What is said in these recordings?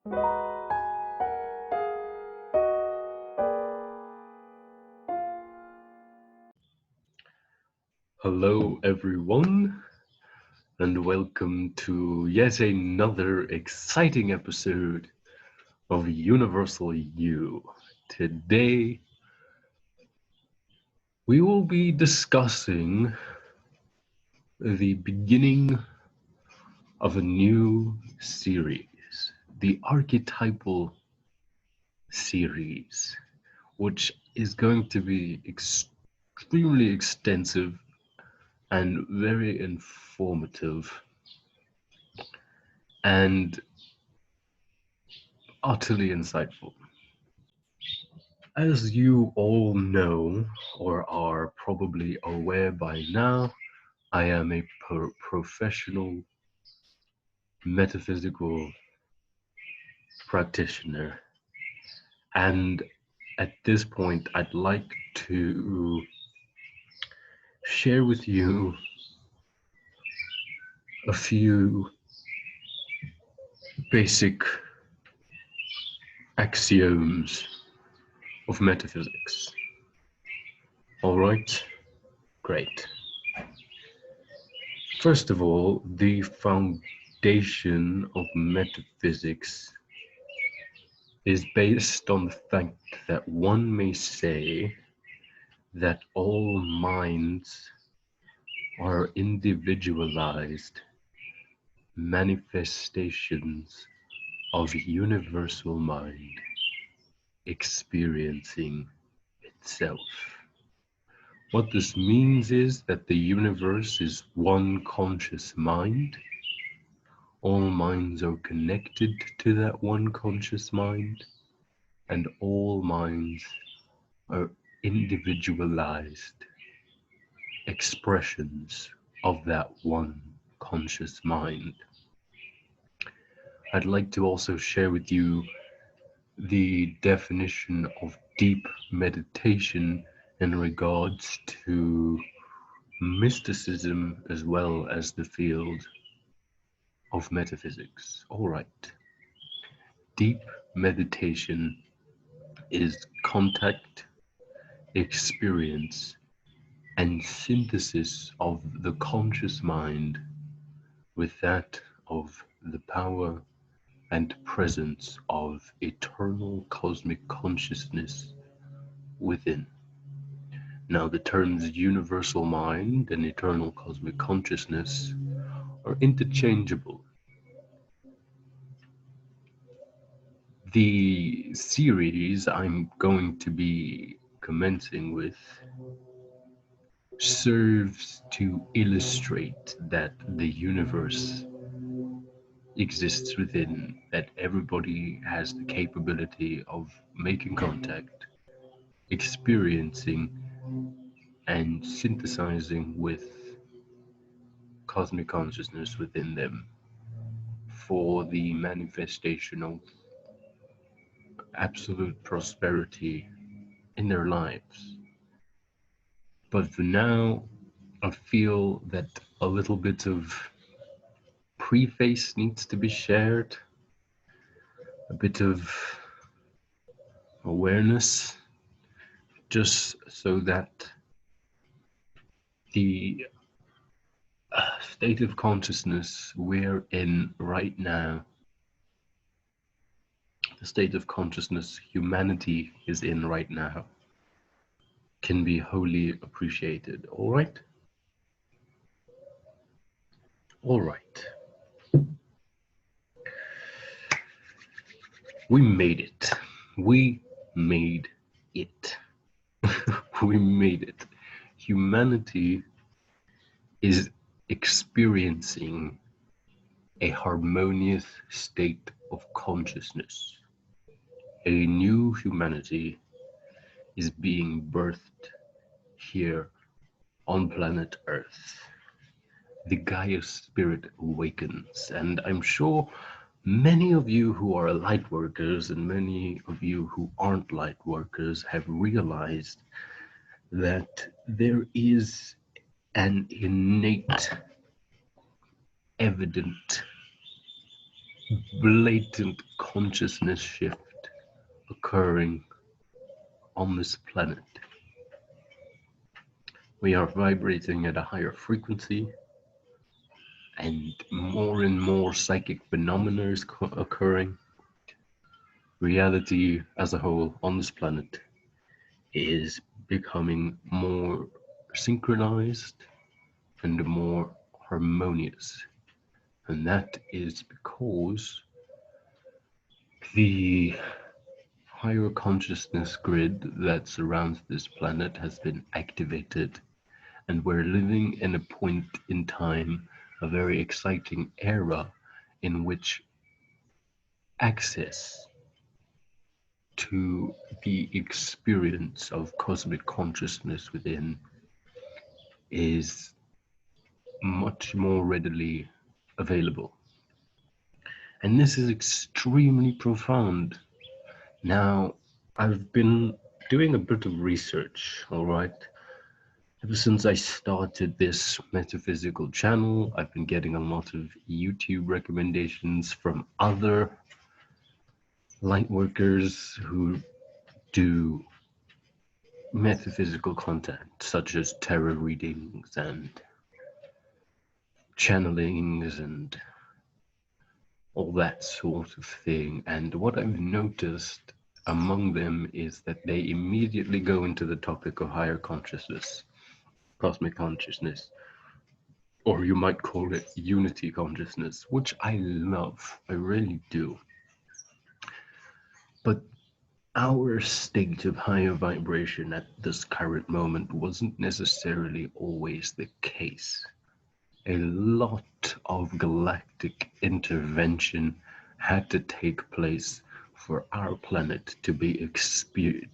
Hello, everyone, and welcome to yet another exciting episode of Universal You. Today, we will be discussing the beginning of a new series, the Archetypal series, which is going to be extremely extensive and very informative and utterly insightful. As you all know, or are probably aware by now, I am a professional metaphysical practitioner. And at this point, I'd like to share with you a few basic axioms of metaphysics. All right, great. First of all, the foundation of metaphysics is based on the fact that one may say that all minds are individualized manifestations of universal mind experiencing itself. What this means is that the universe is one conscious mind. All minds are connected to that one conscious mind, and all minds are individualized expressions of that one conscious mind. I'd like to also share with you the definition of deep meditation in regards to mysticism as well as the field of metaphysics. All right. Deep meditation is contact, experience, and synthesis of the conscious mind with that of the power and presence of eternal cosmic consciousness within. Now, the terms universal mind and eternal cosmic consciousness are interchangeable. The series I'm going to be commencing with serves to illustrate that the universe exists within, that everybody has the capability of making contact, experiencing, and synthesizing with cosmic consciousness within them for the manifestation of absolute prosperity in their lives. But for now, I feel that a little bit of preface needs to be shared, a bit of awareness, just so that the state of consciousness we're in right now, the state of consciousness humanity is in right now, can be wholly appreciated. All right? All right. We made it. We made it. We made it. Humanity is experiencing a harmonious state of consciousness. A new humanity is being birthed here on planet Earth. The Gaia spirit awakens, and I'm sure many of you who are light workers and many of you who aren't light workers have realized that there is an innate, evident blatant consciousness shift occurring on this planet. We are vibrating at a higher frequency, and more psychic phenomena is occurring. Reality as a whole on this planet is becoming more synchronized and more harmonious. And that is because the higher consciousness grid that surrounds this planet has been activated, and we're living in a point in time, a very exciting era in which access to the experience of cosmic consciousness within is much more readily available. And this is extremely profound. Now, I've been doing a bit of research, all right? Ever since I started this metaphysical channel, I've been getting a lot of YouTube recommendations from other light workers who do metaphysical content, such as tarot readings and channelings and all that sort of thing. And what I've noticed among them is that they immediately go into the topic of higher consciousness, cosmic consciousness, or you might call it unity consciousness, which I love, I really do. But our state of higher vibration at this current moment wasn't necessarily always the case. A lot of galactic intervention had to take place for our planet to be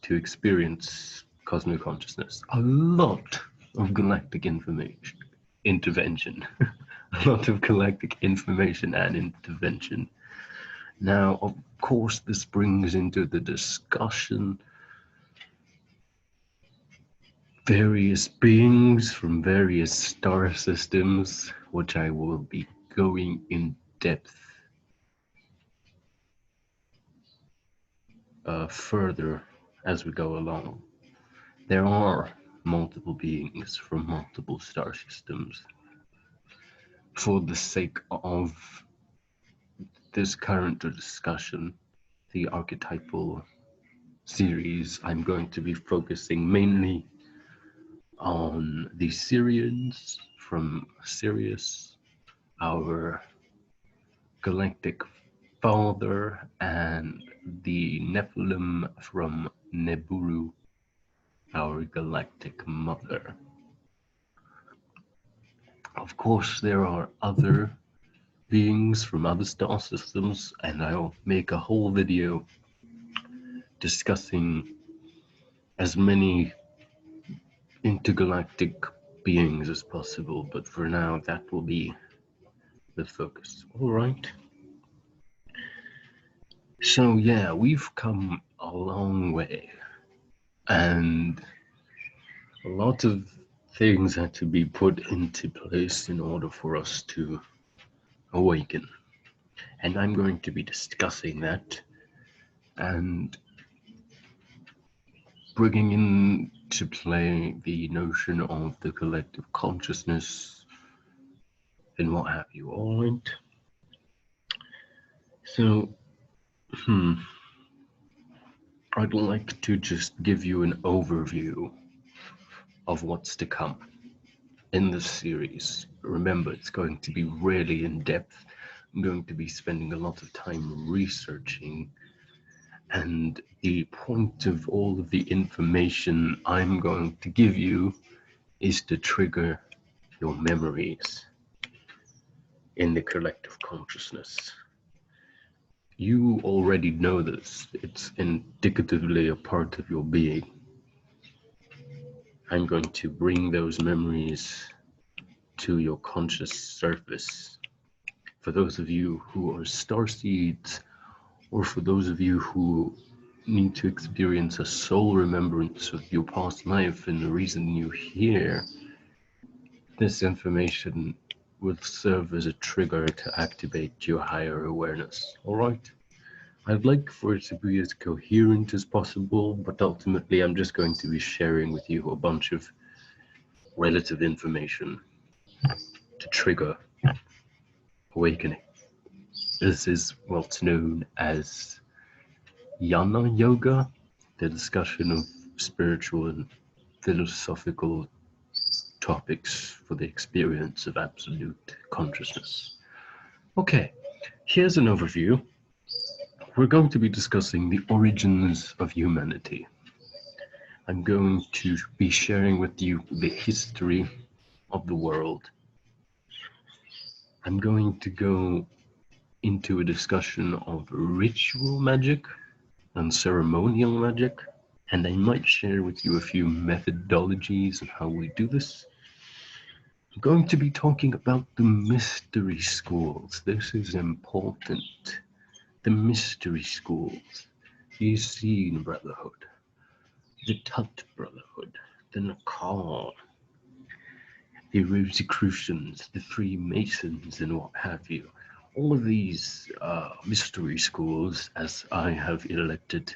to experience cosmic consciousness. A lot of galactic intervention, a lot of galactic information and intervention. Now, of course, this brings into the discussion various beings from various star systems, which I will be going in depth further as we go along. There are multiple beings from multiple star systems. For the sake of this current discussion, the Archetypal series, I'm going to be focusing mainly on the Syrians from Sirius, our Galactic Father, and the Nephilim from Neburu, our Galactic Mother. Of course, there are other beings from other star systems, and I'll make a whole video discussing as many intergalactic beings as possible, but for now that will be the focus. All right. So yeah, we've come a long way, and a lot of things had to be put into place in order for us to awaken. And I'm going to be discussing that and bringing into play the notion of the collective consciousness and what have you. All right. So, I'd like to just give you an overview of what's to come in this series. Remember, it's going to be really in depth. I'm going to be spending a lot of time researching, and the point of all of the information I'm going to give you is to trigger your memories in the collective consciousness. You already know this. It's indicatively a part of your being. I'm going to bring those memories to your conscious surface. For those of you who are starseeds, or for those of you who need to experience a soul remembrance of your past life and the reason you're here, this information will serve as a trigger to activate your higher awareness. All right? I'd like for it to be as coherent as possible, but ultimately I'm just going to be sharing with you a bunch of relative information to trigger awakening. This is what's known as yana yoga, the discussion of spiritual and philosophical topics for the experience of absolute consciousness. Okay, here's an overview. We're going to be discussing the origins of humanity. I'm going to be sharing with you the history of the world. I'm going to go into a discussion of ritual magic and ceremonial magic, and I might share with you a few methodologies on how we do this. I'm going to be talking about the mystery schools. This is important. The mystery schools. The Essene Brotherhood, the Tut Brotherhood, the Nakal, the Rosicrucians, the Freemasons, and what have you. All of these mystery schools, as I have elected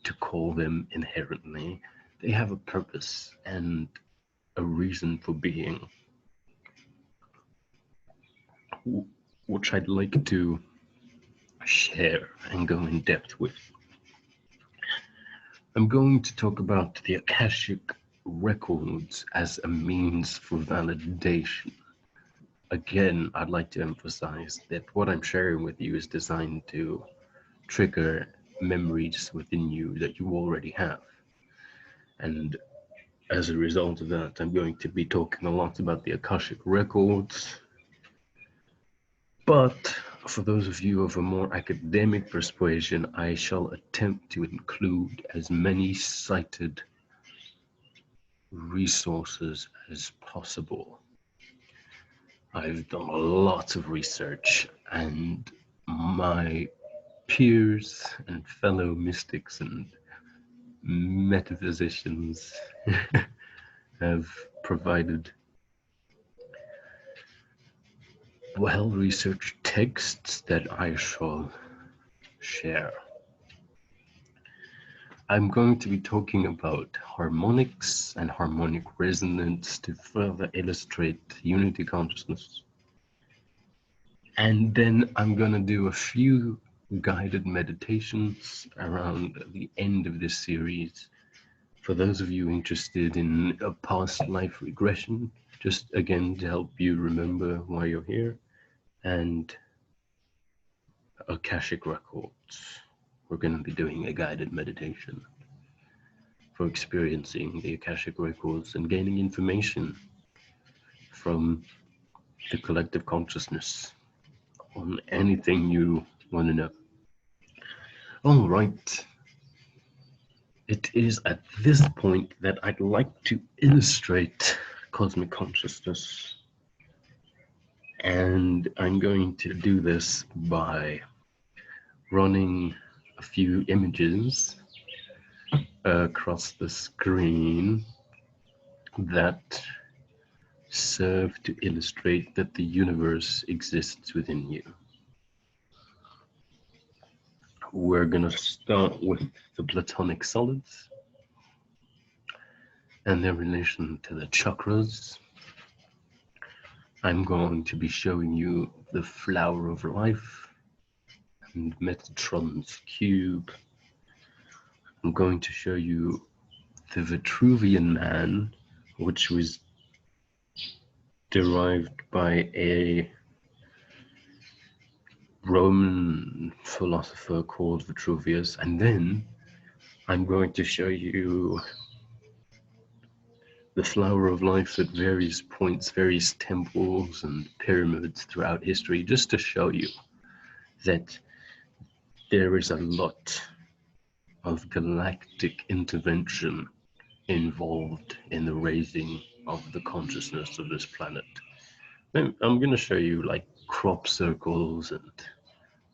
to call them inherently, they have a purpose and a reason for being, which I'd like to share and go in depth with. I'm going to talk about the Akashic records as a means for validation. Again, I'd like to emphasize that what I'm sharing with you is designed to trigger memories within you that you already have. And as a result of that, I'm going to be talking a lot about the Akashic records. But for those of you of a more academic persuasion, I shall attempt to include as many cited resources as possible. I've done a lot of research, and my peers and fellow mystics and metaphysicians have provided well-researched texts that I shall share. I'm going to be talking about harmonics and harmonic resonance to further illustrate unity consciousness. And then I'm going to do a few guided meditations around the end of this series. For those of you interested in a past life regression, just again to help you remember why you're here, and Akashic records. We're going to be doing a guided meditation for experiencing the Akashic records and gaining information from the collective consciousness on anything you want to know. All right. It is at this point that I'd like to illustrate cosmic consciousness. And I'm going to do this by running a few images across the screen that serve to illustrate that the universe exists within you. We're going to start with the Platonic solids and their relation to the chakras. I'm going to be showing you the flower of life and Metatron's cube. I'm going to show you the Vitruvian man, which was derived by a Roman philosopher called Vitruvius, and then I'm going to show you the flower of life at various points, various temples and pyramids throughout history, just to show you that there is a lot of galactic intervention involved in the raising of the consciousness of this planet. I'm going to show you like crop circles and,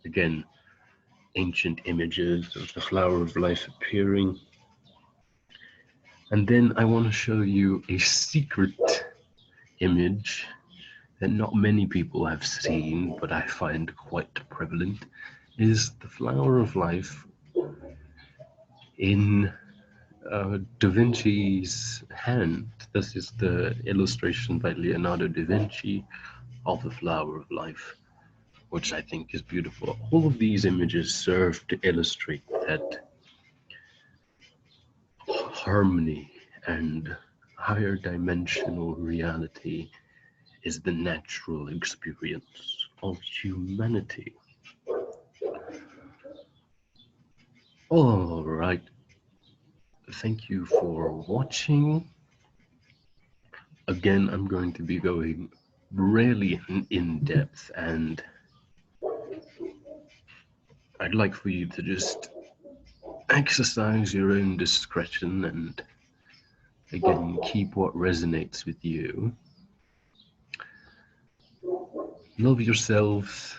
again, ancient images of the flower of life appearing. And then I want to show you a secret image that not many people have seen, but I find quite prevalent, is the flower of life in Da Vinci's hand. This is the illustration by Leonardo da Vinci of the flower of life, which I think is beautiful. All of these images serve to illustrate that harmony and higher dimensional reality is the natural experience of humanity. All right. Thank you for watching. Again, I'm going to be going really in depth, and I'd like for you to just exercise your own discretion and, again, keep what resonates with you. Love yourselves.